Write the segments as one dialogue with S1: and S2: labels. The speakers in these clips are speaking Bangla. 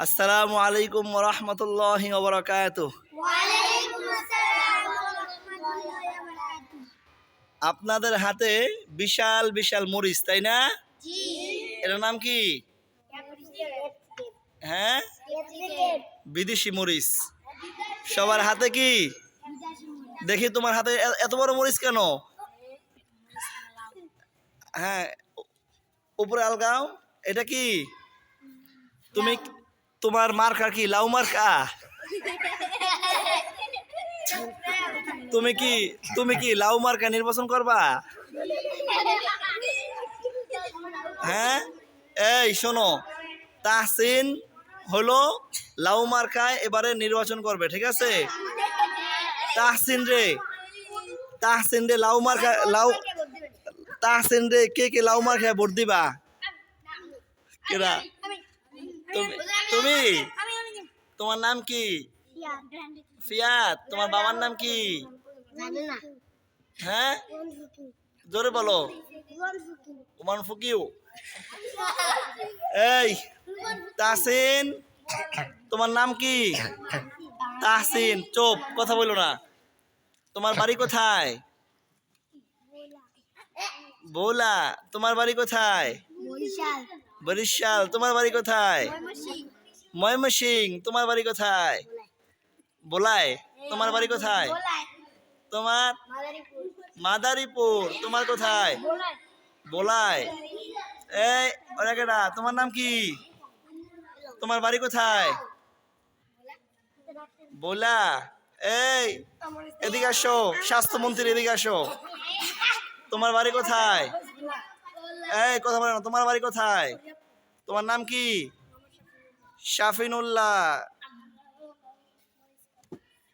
S1: আসসালামু আলাইকুম ওয়া রাহমাতুল্লাহি ওয়া বারাকাতুহু। আপনাদের হাতে বিশাল বিশাল মরিচ, তাই না? এটার নাম কি? হ্যাঁ, বিদেশি মরিচ। সবার হাতে কি? দেখি তোমার হাতে এত বড় মরিচ কেন? হ্যাঁ, উপরে আলগাও। এটা কি? তুমি তোমার মার্কা কি? লাউ মার্কা? তুমি কি লাউ মার্কা নির্বাচন করবা? হ্যাঁ, এই শোনো, তাহসিন হলো লাউ মার্কায় এবারে নির্বাচন করবে, ঠিক আছে? তাহসিন রে লাউ মার্কা তাহসিন রে কে কে লাউ মার্কায় ভোট দিবা? কেডা? তুমি তোমার নাম কি? ফিয়াদ। তোমার বাবার নাম কি? হ্যাঁ, জোরে বলো। ওমান ফুকিউ। এই তাহসিন, তোমার নাম কি? তাহসিন, চুপ, কথা বলো না। তোমার বাড়ি কোথায়? বোলা। তোমার বাড়ি কোথায়? বরিশাল। তোমার বাড়ি কোথায়? ময়মনসিংহ। তোমার বাড়ি কোথায়? বোলায়। তোমার বাড়ি কোথায়? তোমার মাদারীপুর। তোমার কোথায়? বোলায়। এই ওরা, তোমার নাম কি? তোমার বাড়ি কোথায়? বোলা। এই এদিকে আসো, স্বাস্থ্যমন্ত্রী এদিকে আসো। তোমার বাড়ি কোথায়? এই কথা বলো না। তোমার বাড়ি কোথায়? তোমার নাম কি? শাফিনুল্লাহ।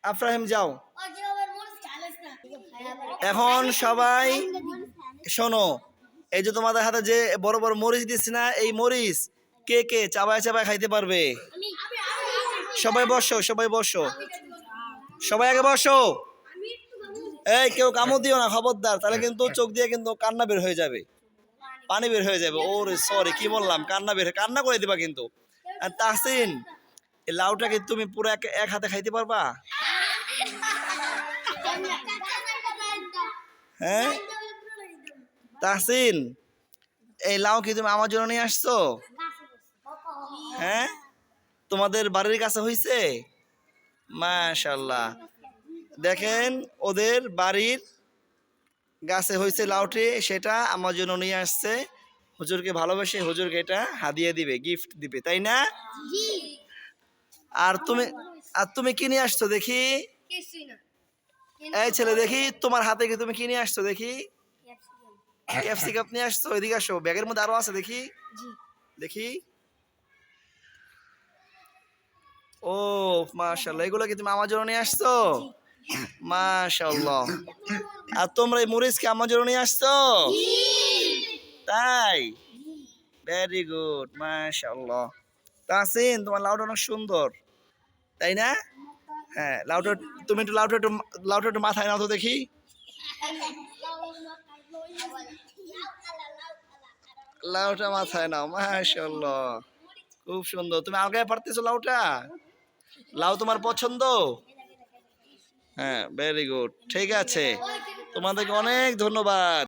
S1: আফরাহিম, যাও। এখন সবাই শোনো, এই যে তোমাদের হাতে যে বড় বড় মরিচ দিচ্ছি না, এই মরিচ কে কে চাবায় চাবায় খাইতে পারবে? সবাই বসো, সবাই বসো, সবাই আগে বসো। এই কেউ কামড় দিও না, খবরদার, তাহলে কিন্তু চোখ দিয়ে কিন্তু কান্না বের হয়ে যাবে, পানি বের হয়ে যাবে। ওরে সরি, কি বললাম, কান্না করে দিবা কিন্তু। আর তাহসিন, এই লাউটাকে তুমি পুরো এক হাতে খাইতে পারবা? হ্যাঁ তাহসিন, এই লাউ কি তুমি আমার জন্য নিয়ে আসছো? হ্যাঁ, তোমাদের বাড়ির কাছে হইছে? মাশাআল্লাহ, দেখেন ওদের বাড়ির গাছে হয়েছে লাউটি, সেটা আমার জন্য নিয়ে আসছে। হুজুরকে ভালোবেসে হুজুরকে এটা হাদিয়া দিবে, গিফট দিবে, তাই না? আর তুমি কি নিয়ে আসছো দেখি? এই ছেলে, দেখি তোমার হাতে কি তুমি কি নিয়ে আসছো দেখি? ক্যাপসিকাম নিয়ে আসছো? এদিকে আসো, ব্যাগের মধ্যে আরো আছে, দেখি দেখি। ও মাশাআল্লাহ, এগুলো কি তুমি আমার জন্য নিয়ে আসছো? মাশাআল্লাহ। আর তোমরা এই মরিচ কি আমার জন্য নিয়ে আসছো? তাই, ভেরি গুড, মাশাআল্লাহ। তাহসিন, তোমার লাউটা অনেক সুন্দর, তাই না? হ্যাঁ, তুমি একটু লাউটা একটু মাথায় নাও তো দেখি। লাউটা মাথায় নাও, মাশাআল্লাহ, খুব সুন্দর। তুমি আলগায় পারতেছো লাউটা? লাউ তোমার পছন্দ? হ্যাঁ, ভেরি গুড, ঠিক আছে, তোমাদেরকে অনেক ধন্যবাদ।